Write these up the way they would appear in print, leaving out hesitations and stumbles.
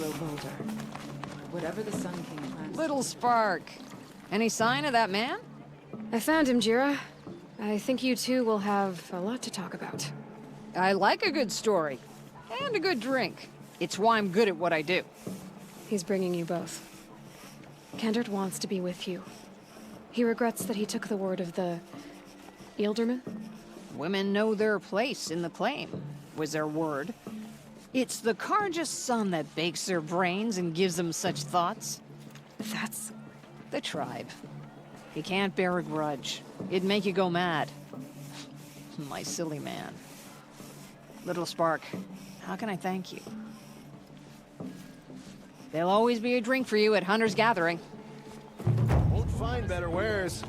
grow bolder. Whatever the Sun King plans. Little spark. Any sign of that man? I found him, Jira. I think you two will have a lot to talk about. I like a good story. And a good drink. It's why I'm good at what I do. He's bringing you both. Kendrick wants to be with you. He regrets that he took the word of the... Ealdorman? Women know their place in the claim, was their word. It's the Carja's son that bakes their brains and gives them such thoughts. That's... The tribe. You can't bear a grudge. It'd make you go mad. My silly man. Little Spark, how can I thank you? There'll always be a drink for you at Hunter's Gathering. Won't find better wares.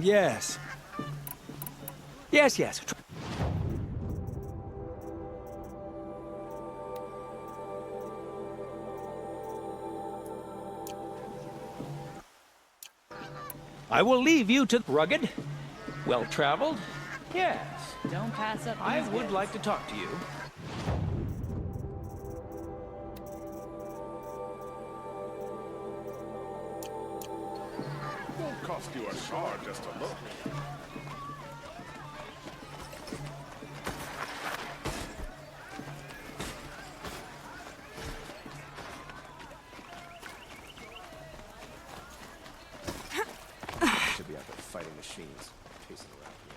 Yes. Yes. I will leave you to rugged, well-traveled. Yes. Don't pass up I these would gifts. like to talk to you. Won't cost you a shard just to look. Should be out there fighting machines, chasing around here.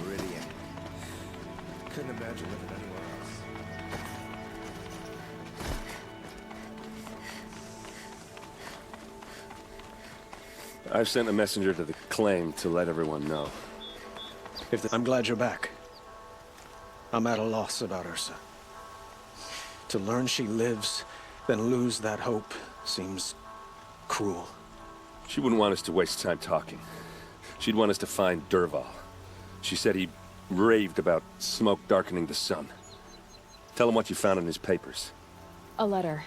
Meridian. Couldn't imagine living anywhere else. I've sent a messenger to the claim to let everyone know. I'm glad you're back. I'm at a loss about Ursa. To learn she lives, then lose that hope, seems cruel. She wouldn't want us to waste time talking. She'd want us to find Dervahl. She said he raved about smoke darkening the sun. Tell him what you found in his papers. A letter.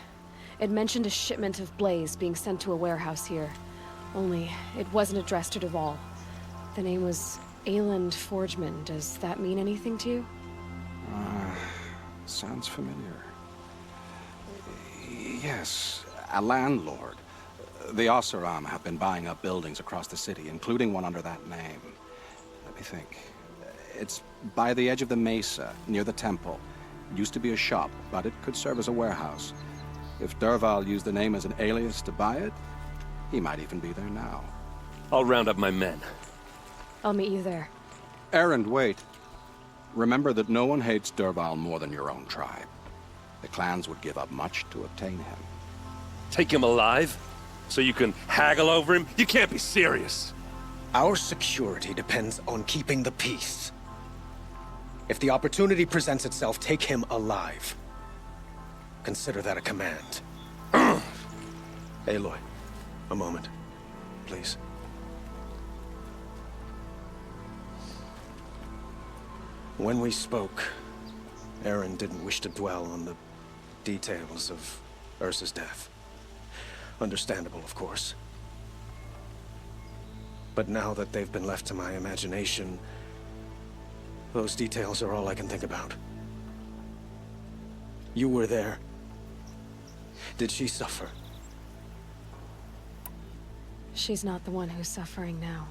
It mentioned a shipment of blaze being sent to a warehouse here. Only, it wasn't addressed to Dervahl. The name was Ayland Forgeman. Does that mean anything to you? Sounds familiar. Yes, a landlord. The Oseram have been buying up buildings across the city, including one under that name. Let me think. It's by the edge of the mesa, near the temple. It used to be a shop, but it could serve as a warehouse. If Dervahl used the name as an alias to buy it, he might even be there now. I'll round up my men. I'll meet you there. Errand, wait. Remember that no one hates Dervahl more than your own tribe. The clans would give up much to obtain him. Take him alive? So you can haggle over him? You can't be serious. Our security depends on keeping the peace. If the opportunity presents itself, take him alive. Consider that a command. Aloy, a moment, please. When we spoke, Aaron didn't wish to dwell on the details of Ursa's death. Understandable, of course. But now that they've been left to my imagination, those details are all I can think about. You were there. Did she suffer? She's not the one who's suffering now.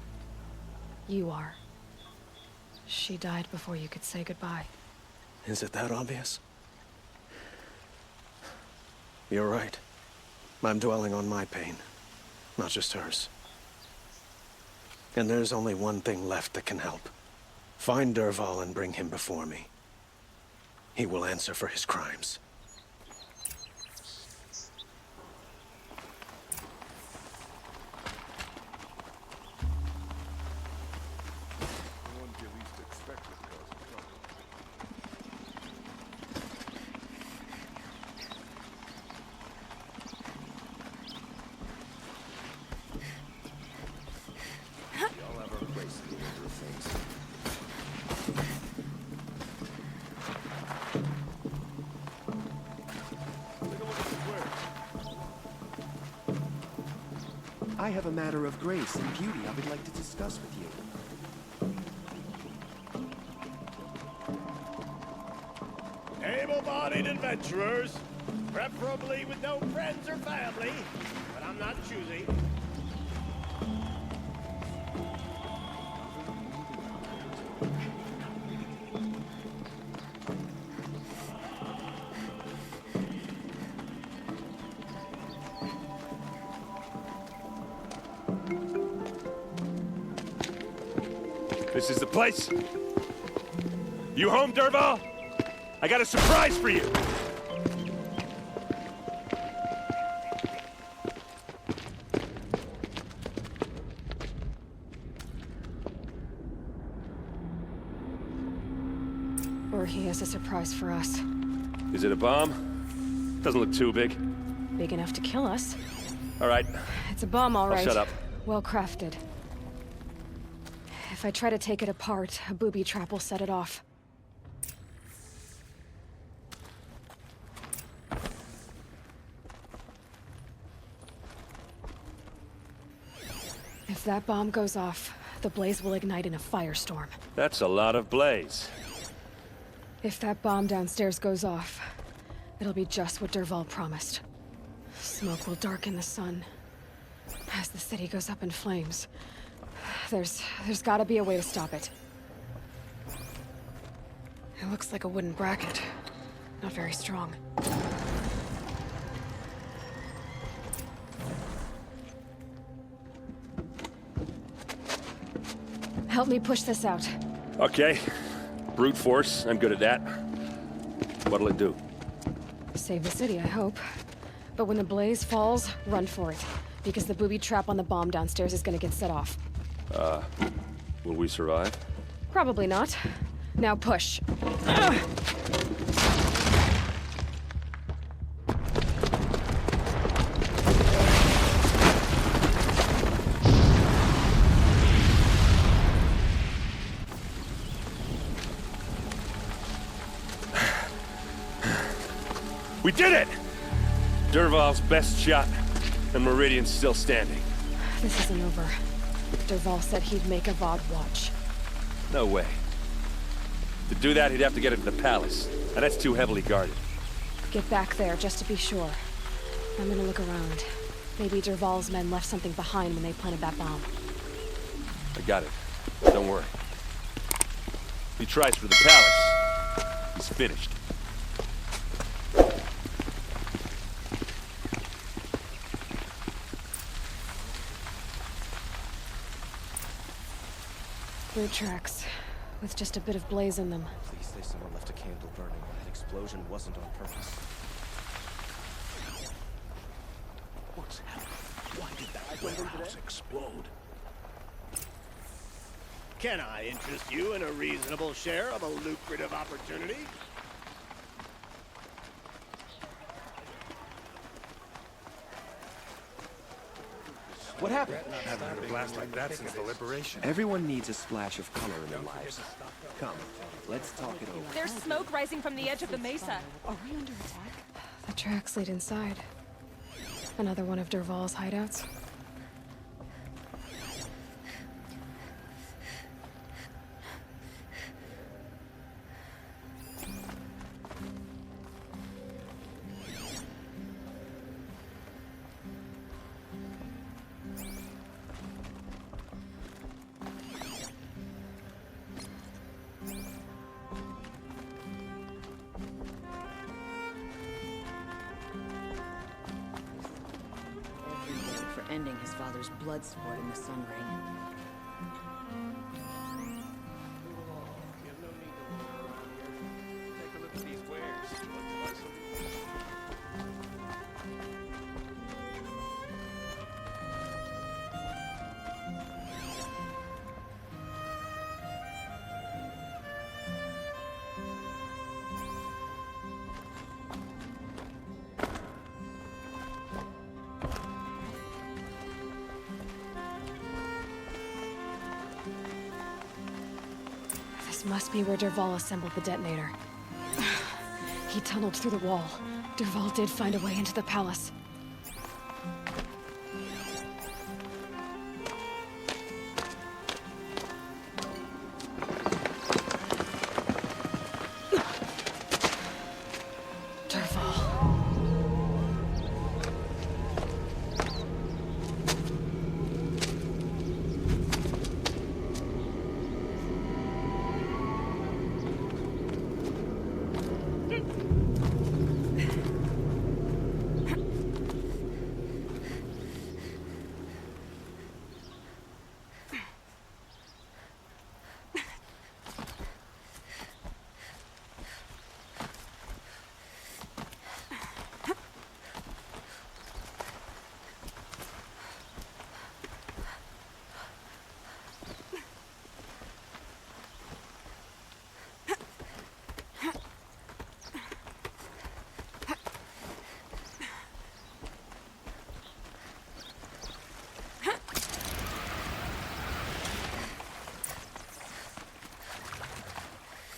You are. She died before you could say goodbye. Is it that obvious? You're right. I'm dwelling on my pain, not just hers. And there's only one thing left that can help. Find Dervahl and bring him before me. He will answer for his crimes. I have a matter of grace and beauty I would like to discuss with you. Able-bodied adventurers, preferably with no friends or family, but I'm not choosy. This is the place? You home, Dervahl? I got a surprise for you! Or he has a surprise for us. Is it a bomb? Doesn't look too big. Big enough to kill us. All right. It's a bomb, all right. Shut up. Well crafted. If I try to take it apart, a booby trap will set it off. If that bomb goes off, the blaze will ignite in a firestorm. That's a lot of blaze. If that bomb downstairs goes off, it'll be just what Dervahl promised. Smoke will darken the sun as the city goes up in flames. There's gotta be a way to stop it. It looks like a wooden bracket. Not very strong. Help me push this out. Okay. Brute force, I'm good at that. What'll it do? Save the city, I hope. But when the blaze falls, run for it. Because the booby trap on the bomb downstairs is gonna get set off. Will we survive? Probably not. Now push. We did it! Dervahl's best shot, and Meridian's still standing. This isn't over. Dervahl said he'd make a VOD watch. No way. To do that, he'd have to get into the palace, and that's too heavily guarded. Get back there, just to be sure. I'm gonna look around. Maybe Dervahl's men left something behind when they planted that bomb. I got it. Don't worry. If he tries for the palace, he's finished. Boot tracks, with just a bit of blaze in them. Please say someone left a candle burning. That explosion wasn't on purpose. What's happening? Why did that warehouse explode? Can I interest you in a reasonable share of a lucrative opportunity? What happened? Haven't had a blast like that since the liberation. Everyone needs a splash of color in their lives. Come, let's talk it over. There's smoke rising from the edge of the mesa. Are we under attack? The tracks lead inside. Another one of Dervahl's hideouts. For ending his father's blood sport in the Sun Ring. Take a look at these wares. This must be where Dervahl assembled the detonator. He tunneled through the wall. Dervahl did find a way into the palace.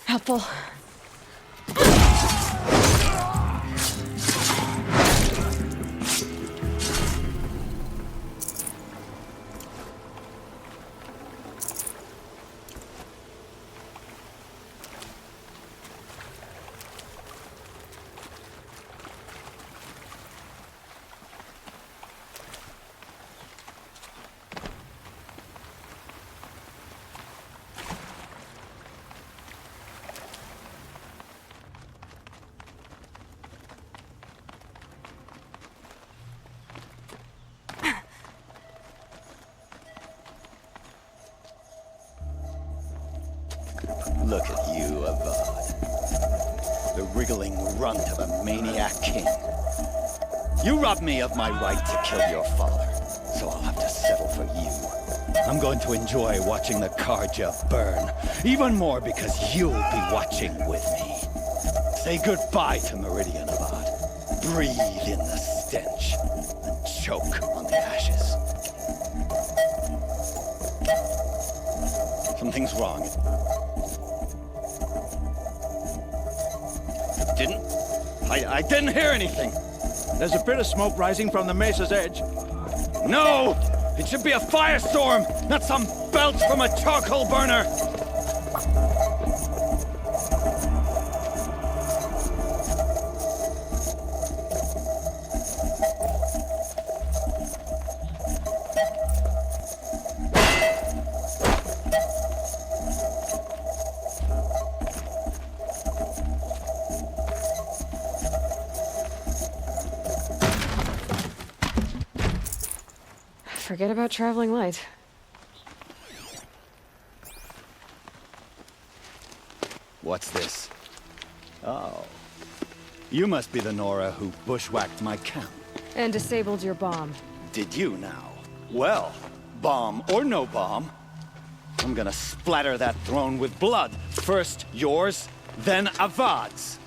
Helpful. Look at you, Avad. The wriggling runt of a maniac king. You robbed me of my right to kill your father, so I'll have to settle for you. I'm going to enjoy watching the Karja burn, even more because you'll be watching with me. Say goodbye to Meridian, Avad. Breathe in the stench, and choke on the ashes. Something's wrong. I didn't hear anything. There's a bit of smoke rising from the mesa's edge. No! It should be a firestorm, not some belch from a charcoal burner! Forget about traveling light. What's this? Oh. You must be the Nora who bushwhacked my camp. And disabled your bomb. Did you now? Well, bomb or no bomb, I'm gonna splatter that throne with blood. First yours, then Avad's.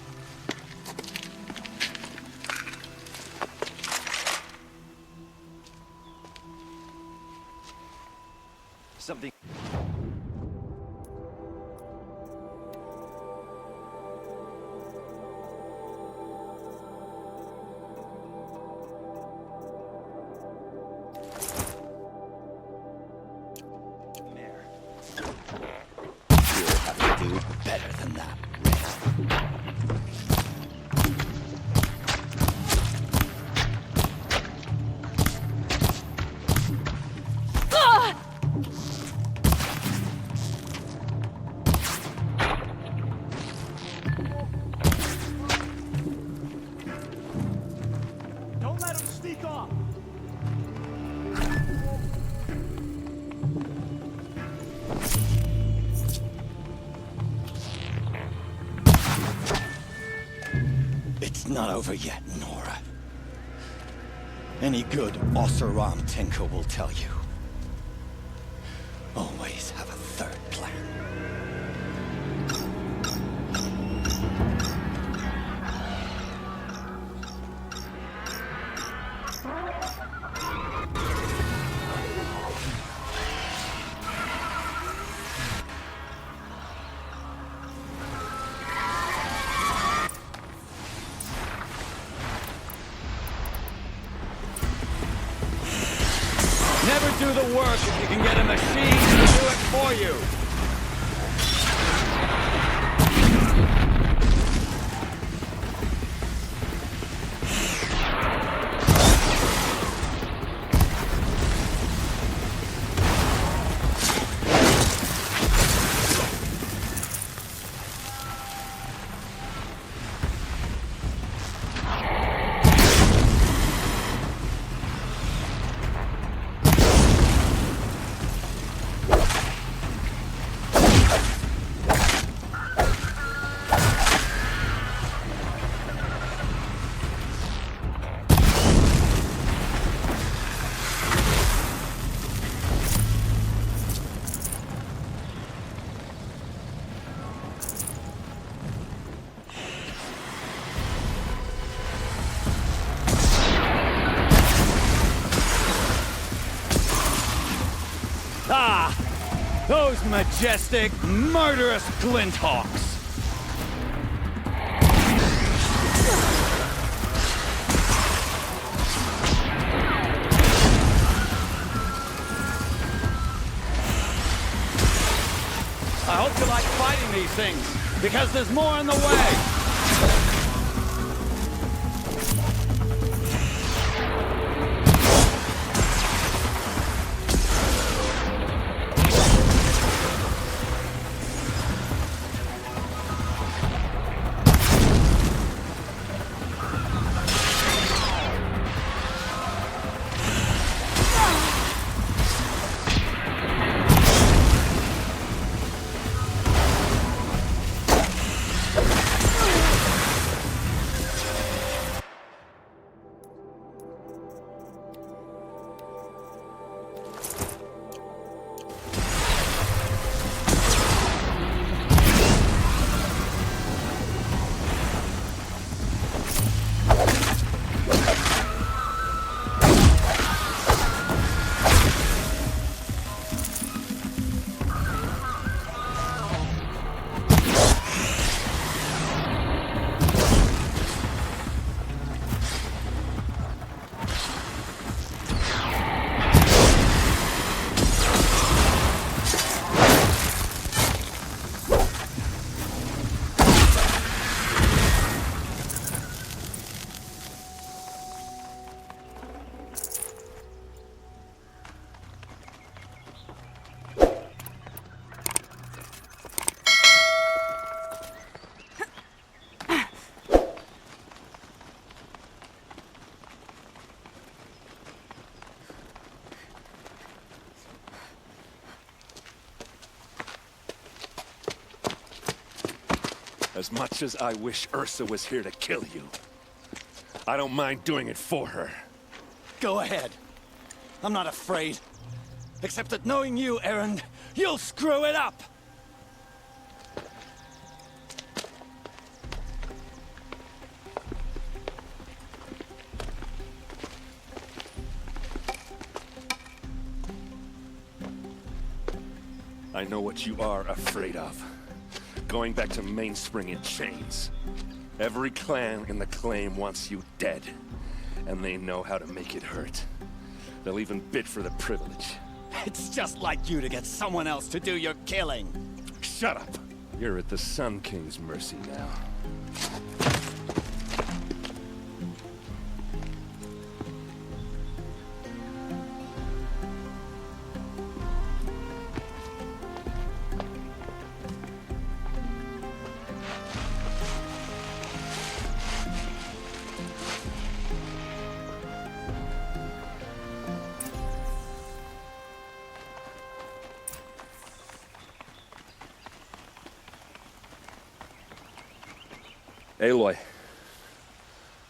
Something... You'll have to do better than that, Red. Don't let him sneak off! It's not over yet, Nora. Any good Oseram tinker will tell you. Always have a third plan. Never do the work if you can get a machine to do it for you! Ah! Those majestic, murderous glinthawks! I hope you like fighting these things, because there's more in the way! As much as I wish Ursa was here to kill you, I don't mind doing it for her. Go ahead. I'm not afraid. Except that knowing you, Aaron, You'll screw it up! I know what you are afraid of. Going back to Mainspring in chains. Every clan in the claim wants you dead. And they know how to make it hurt. They'll even bid for the privilege. It's just like you to get someone else to do your killing. Shut up! You're at the Sun King's mercy now. Aloy,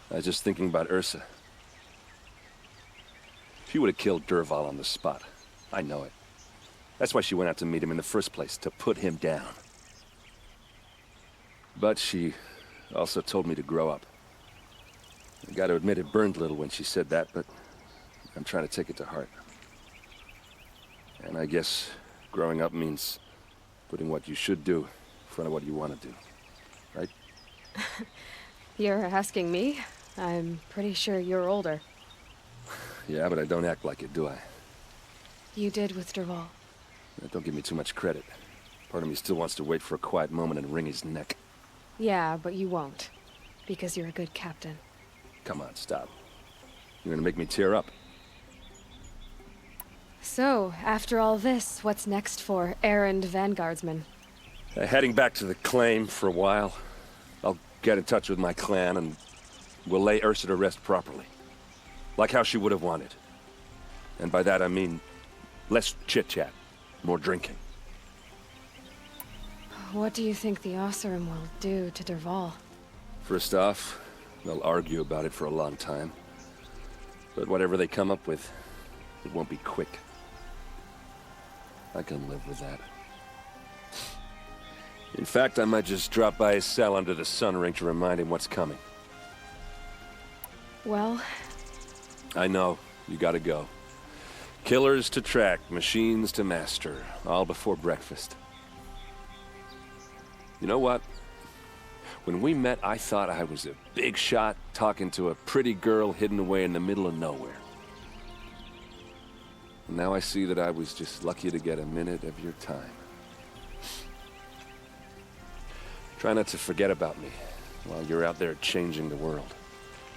I was just thinking about Ursa. She would have killed Dervahl on the spot. I know it. That's why she went out to meet him in the first place, to put him down. But she also told me to grow up. I gotta admit it burned a little when she said that, but I'm trying to take it to heart. And I guess growing up means putting what you should do in front of what you want to do, right? You're asking me? I'm pretty sure you're older. Yeah, but I don't act like it, do I? You did with Dervahl. Don't give me too much credit. Part of me still wants to wait for a quiet moment and wring his neck. Yeah, but you won't. Because you're a good captain. Come on, stop. You're gonna make me tear up. So, after all this, what's next for errand vanguardsman? Heading back to the claim for a while. I'll get in touch with my clan and we'll lay Ursa to rest properly. Like how she would have wanted. And by that I mean less chit-chat, more drinking. What do you think the Oseram will do to Dervahl? First off, they'll argue about it for a long time. But whatever they come up with, it won't be quick. I can live with that. In fact, I might just drop by his cell under the sun ring to remind him what's coming. Well... I know. You gotta go. Killers to track, machines to master, all before breakfast. You know what? When we met, I thought I was a big shot talking to a pretty girl hidden away in the middle of nowhere. And now I see that I was just lucky to get a minute of your time. Try not to forget about me while you're out there changing the world.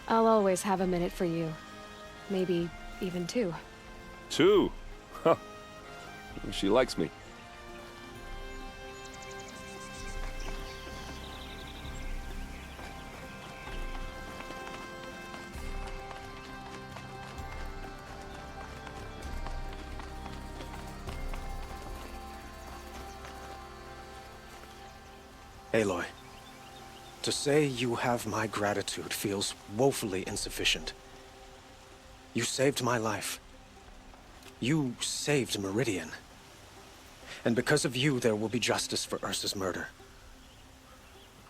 I'll always have a minute for you. Maybe even two. Two? Huh. She likes me. Aloy, to say you have my gratitude feels woefully insufficient. You saved my life. You saved Meridian. And because of you, there will be justice for Ursa's murder.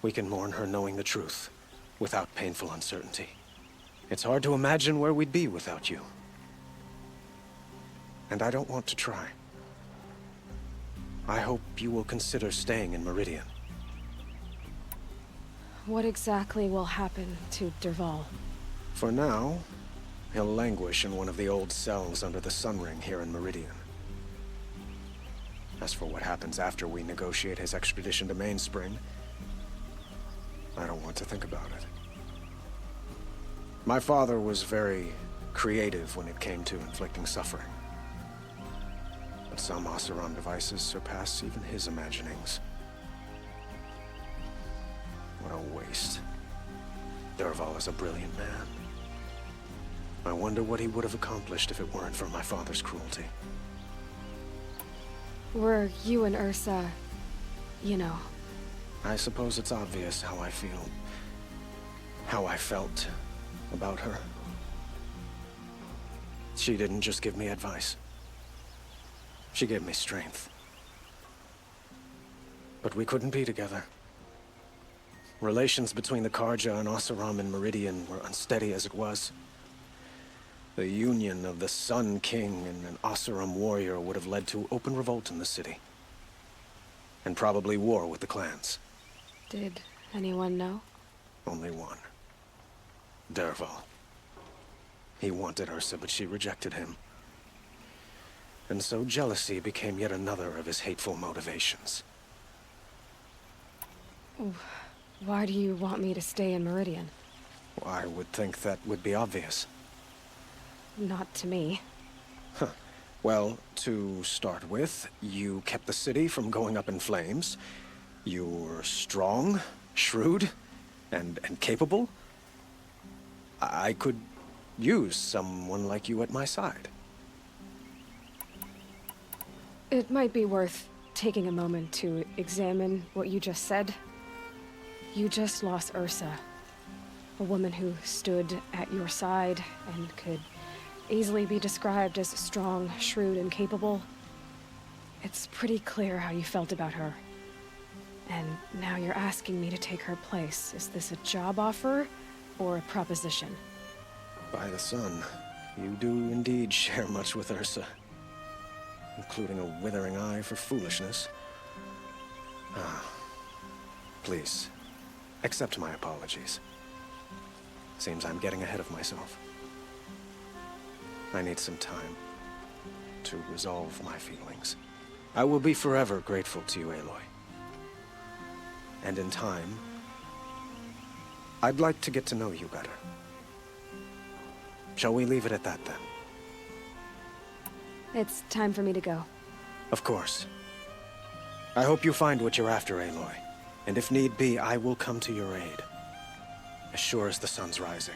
We can mourn her knowing the truth, without painful uncertainty. It's hard to imagine where we'd be without you. And I don't want to try. I hope you will consider staying in Meridian. What exactly will happen to Dervahl? For now, he'll languish in one of the old cells under the Sun Ring here in Meridian. As for what happens after we negotiate his extradition to Mainspring, I don't want to think about it. My father was very creative when it came to inflicting suffering. But some Oseram devices surpass even his imaginings. What a waste. Dervahl is a brilliant man. I wonder what he would have accomplished if it weren't for my father's cruelty. Were you and Ursa, you know... I suppose it's obvious how I feel. How I felt about her. She didn't just give me advice. She gave me strength. But we couldn't be together. Relations between the Karja and Oseram and Meridian were unsteady as it was. The union of the Sun King and an Oseram warrior would have led to open revolt in the city. And probably war with the clans. Did anyone know? Only one. Derval. He wanted Ursa, but she rejected him. And so jealousy became yet another of his hateful motivations. Why do you want me to stay in Meridian? I would think that would be obvious. Not to me. Huh. Well, to start with, you kept the city from going up in flames. You were strong, shrewd, and capable. I could use someone like you at my side. It might be worth taking a moment to examine what you just said. You just lost Ursa, a woman who stood at your side and could easily be described as strong, shrewd, and capable. It's pretty clear how you felt about her. And now you're asking me to take her place. Is this a job offer or a proposition? By the sun, you do indeed share much with Ursa, including a withering eye for foolishness. Please, accept my apologies. Seems I'm getting ahead of myself. I need some time to resolve my feelings. I will be forever grateful to you, Aloy. And in time, I'd like to get to know you better. Shall we leave it at that, then? It's time for me to go. Of course. I hope you find what you're after, Aloy. And if need be, I will come to your aid. As sure as the sun's rising.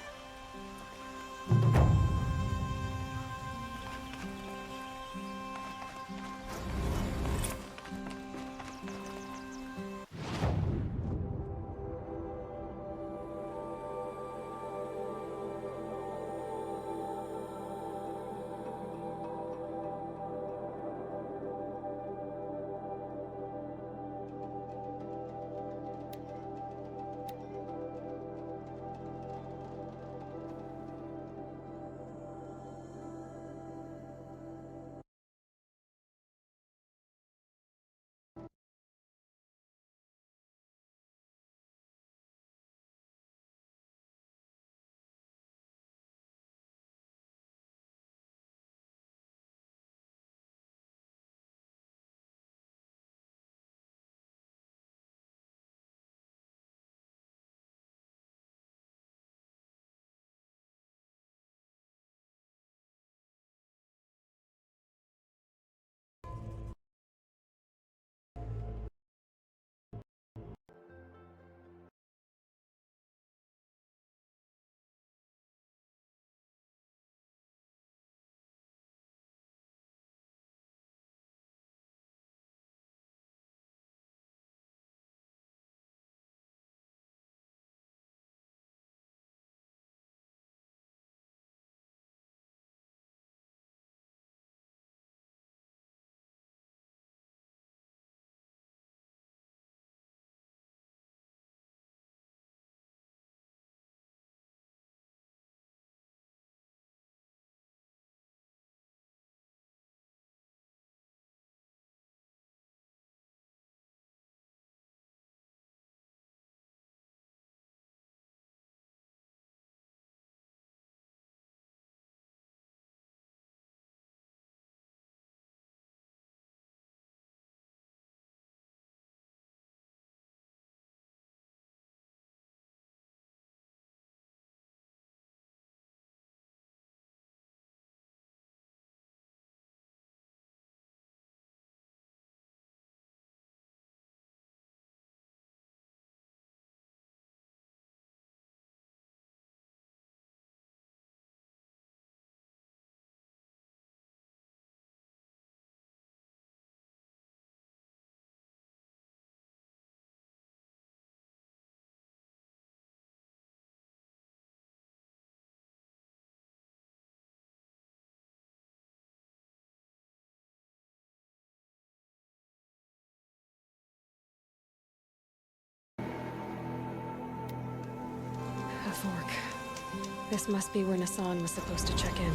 This must be where Nassan was supposed to check in.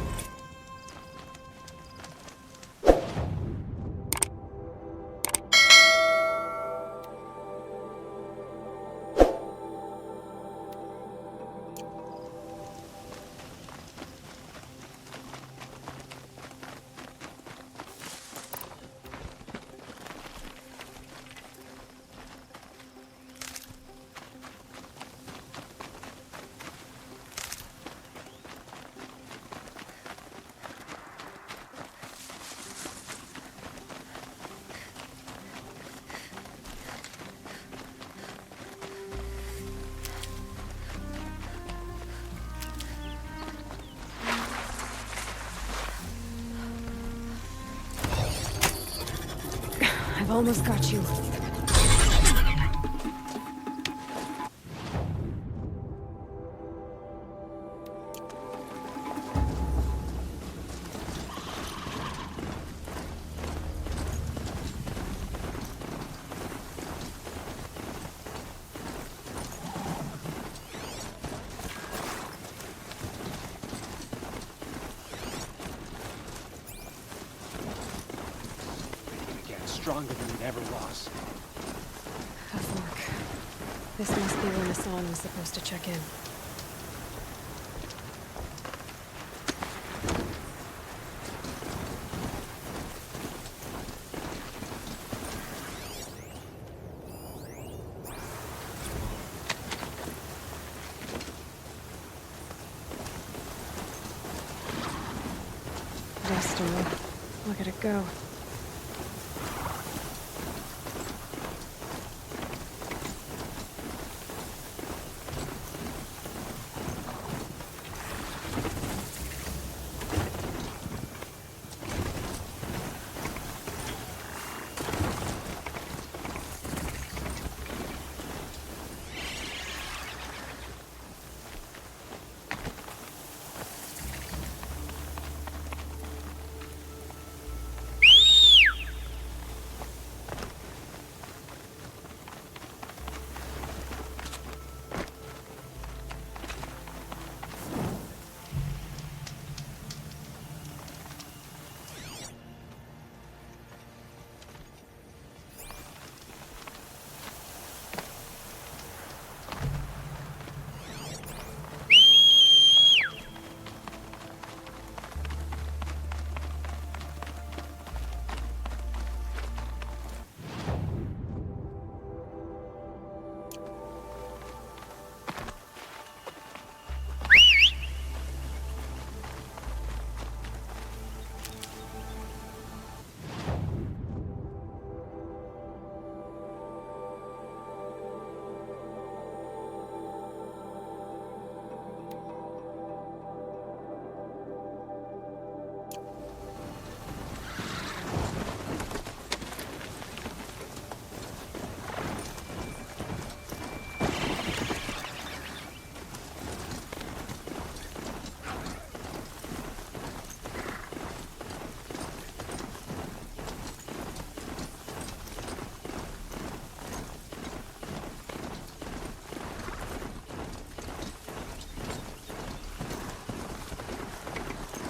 I've almost got you. Stronger than it ever was. A fork. This must be where Nassan was supposed to check in. Destiny. Look at it go.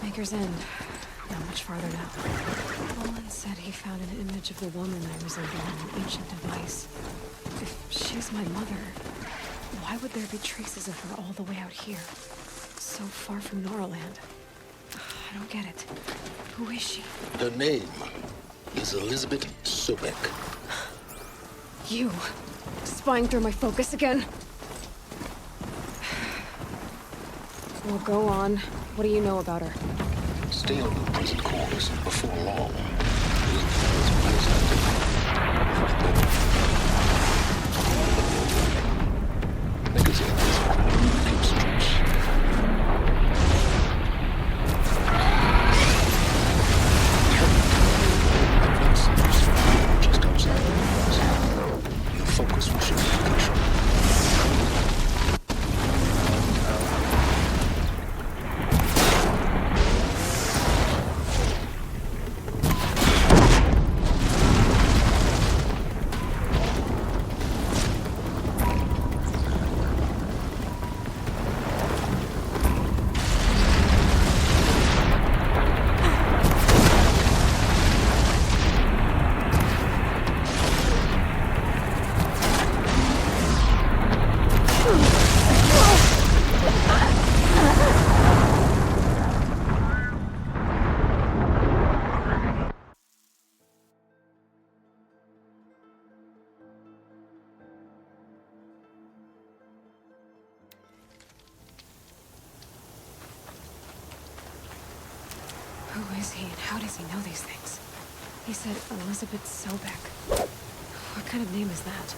Maker's End. Not much farther now. Olin said he found an image of the woman I resemble in an ancient device. If she's my mother, why would there be traces of her all the way out here? So far from Noraland. I don't get it. Who is she? Her name is Elizabeth Sobek. You. Spying through my focus again? Well, go on. What do you know about her? Stay on your present course, and before long, niggas ain't this deep stretch. Just outside the walls. Your focus will show you control. Who is he and how does he know these things? He said Elizabeth Sobek. What kind of name is that?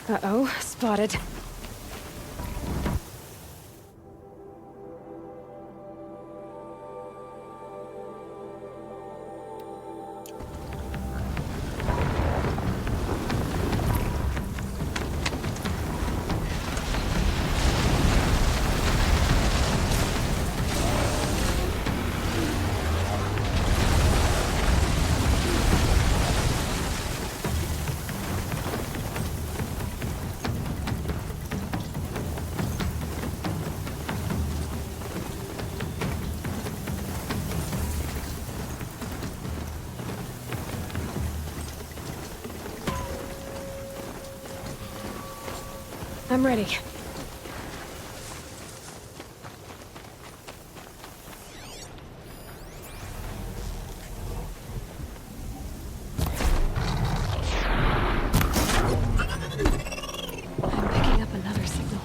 Uh-oh, spotted. I'm ready. I'm picking up another signal.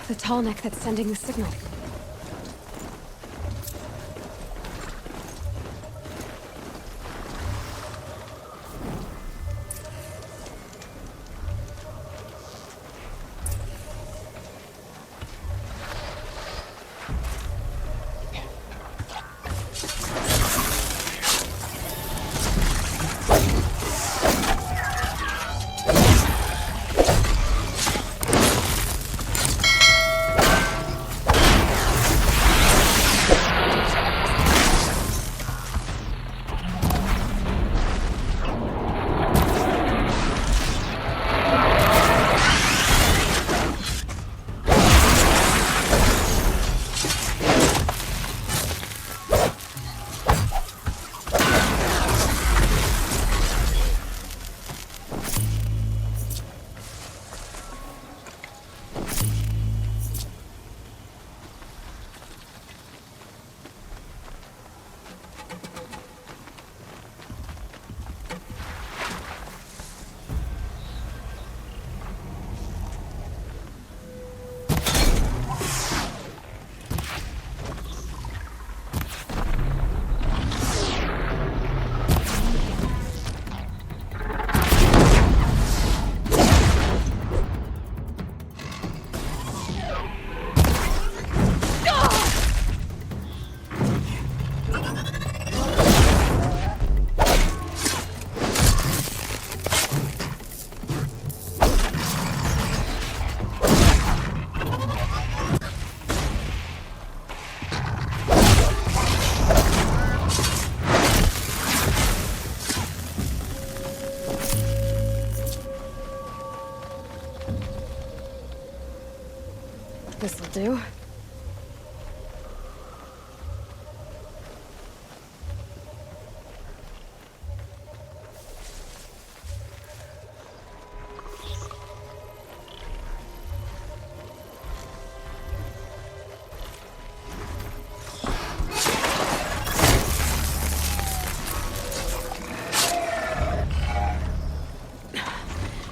The tall neck that's sending the signal. This'll do.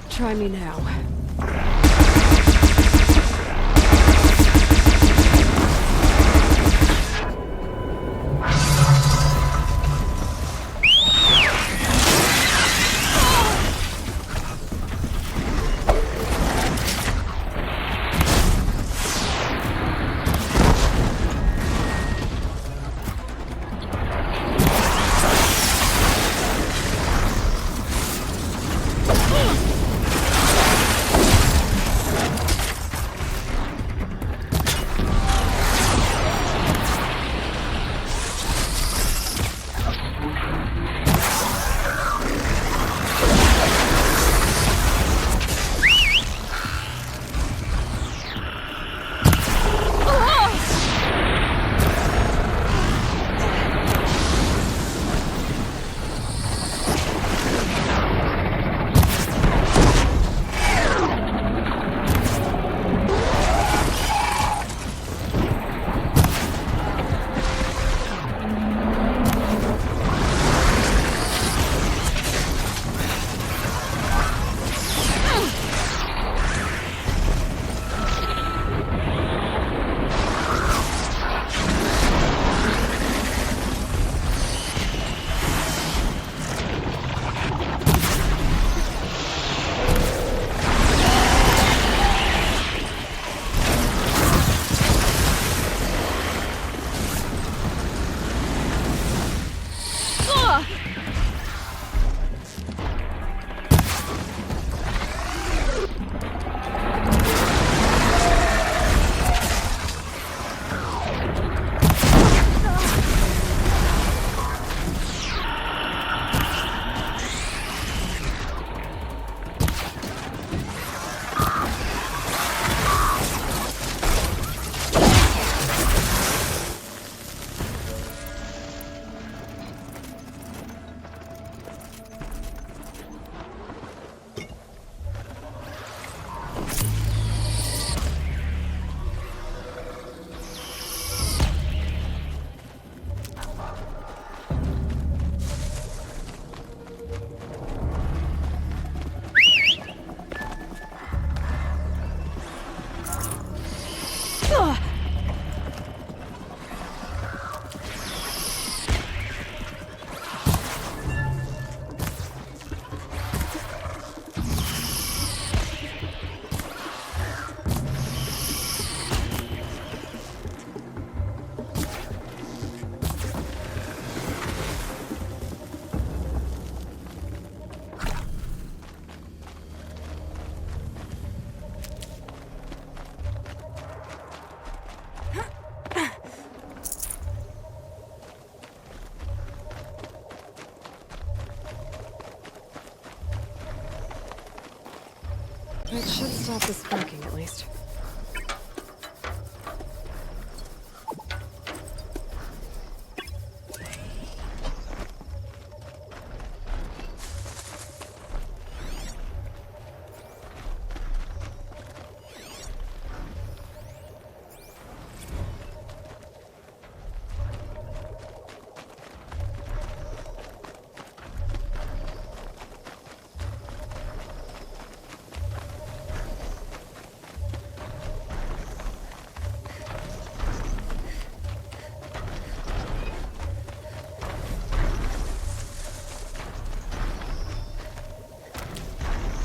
Try me now. That should stop the sparking, at least.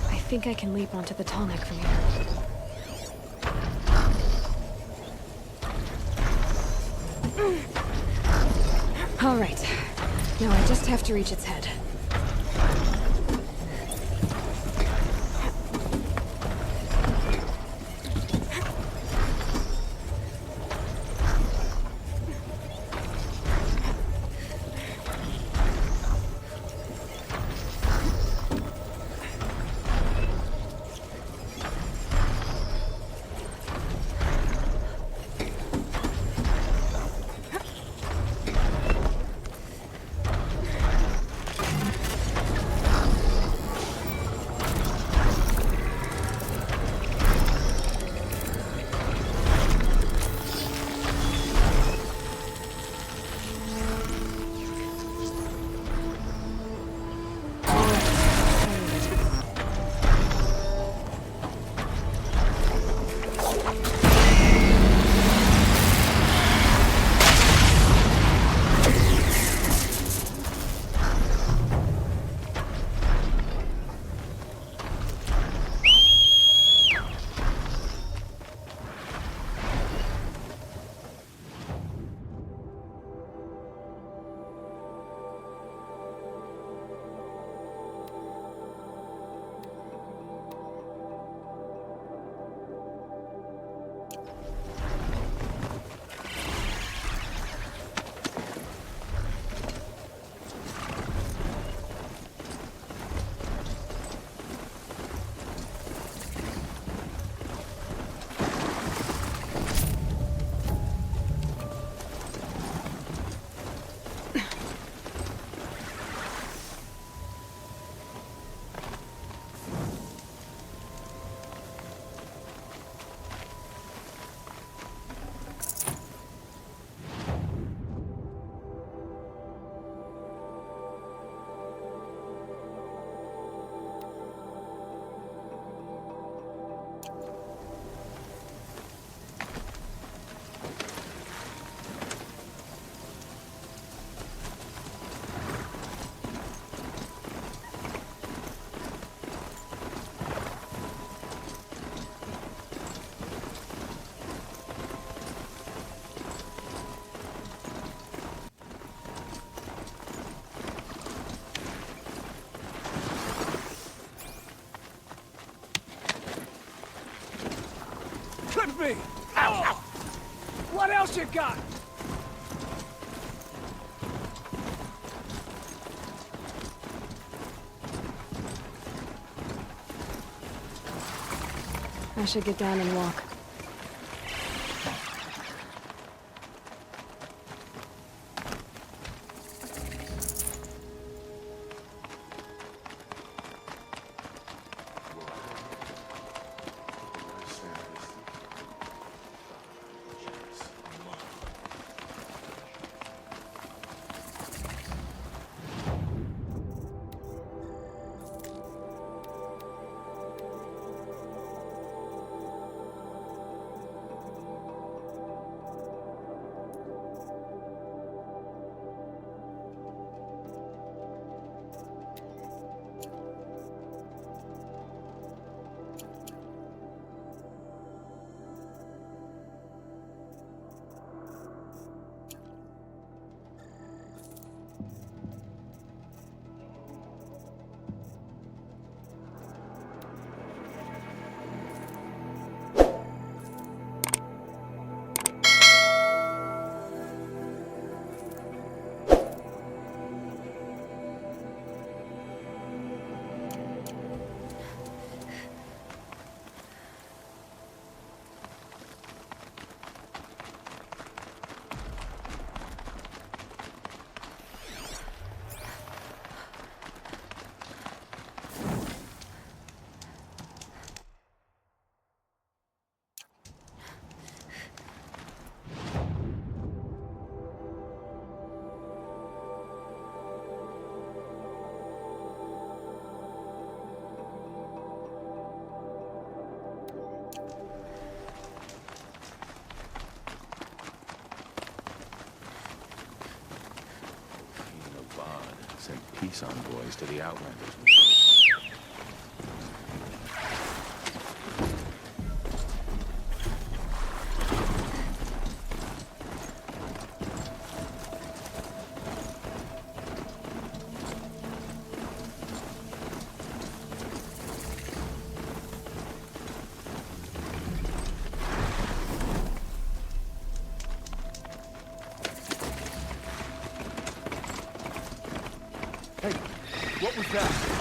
I think I can leap onto the tall neck from here. All right. Now I just have to reach its head. me! Ow! What else you got? I should get down and walk. Sent peace envoys to the Outlanders. What was that?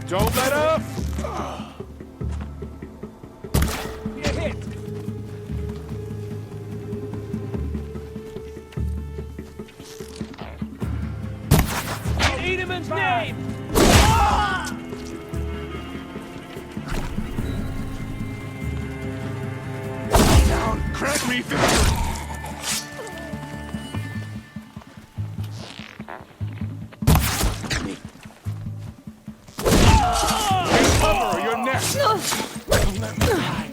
Don't let up! Get hit! In Edemon's name! Down! Crack me through! Cover your neck! Don't let me die.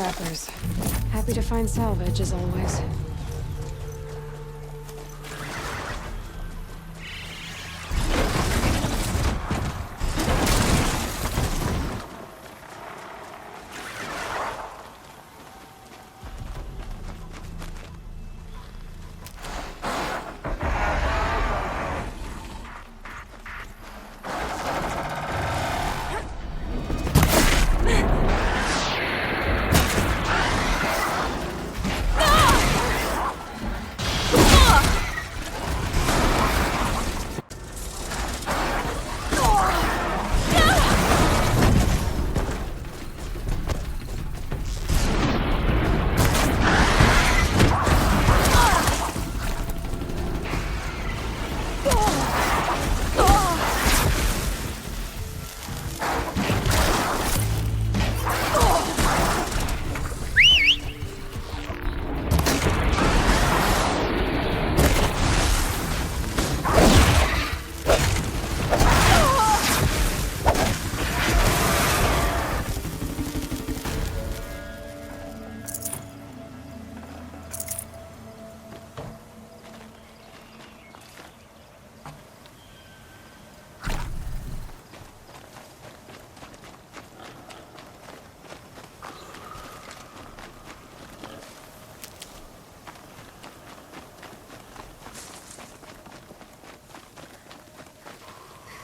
scrappers. Happy to find salvage, as always.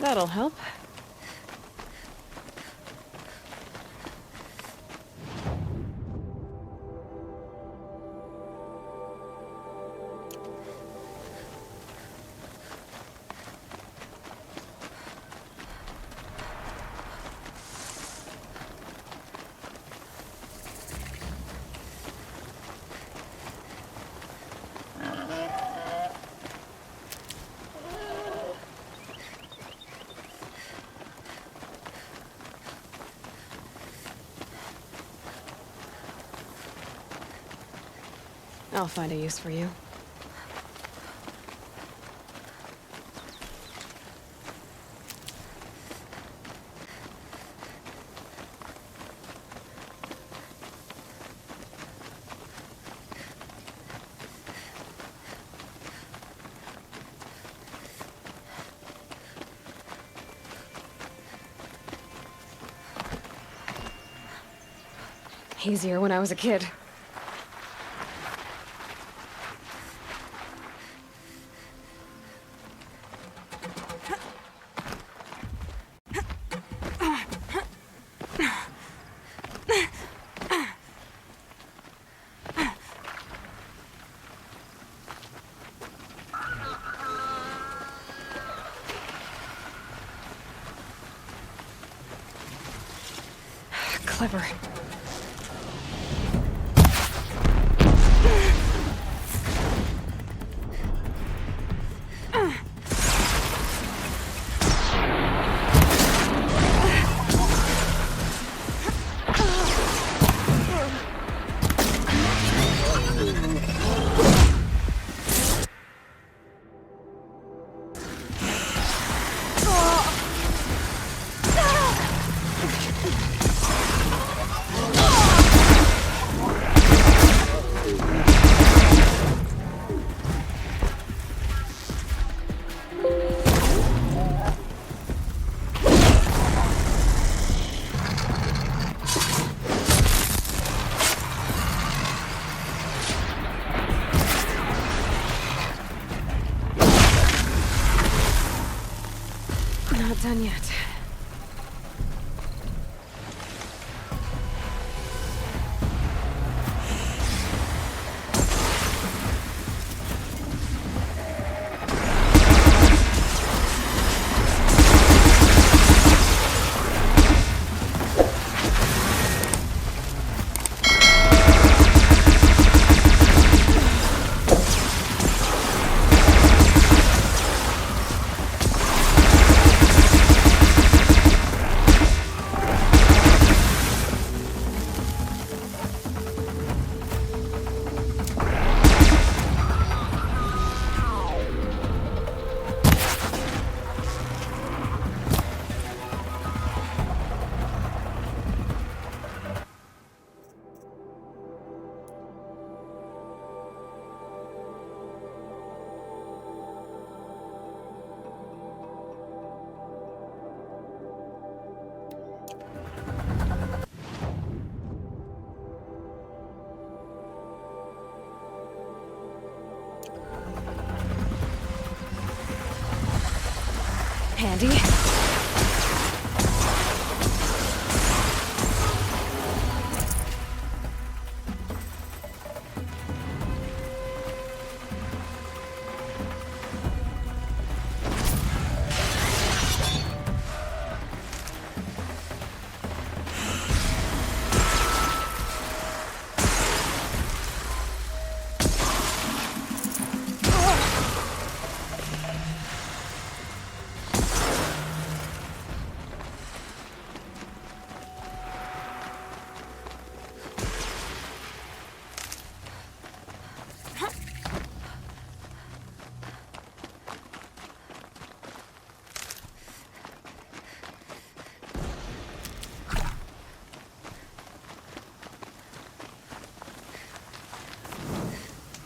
That'll help. I'll find a use for you. Easier when I was a kid. Clever. Not done yet. Handy.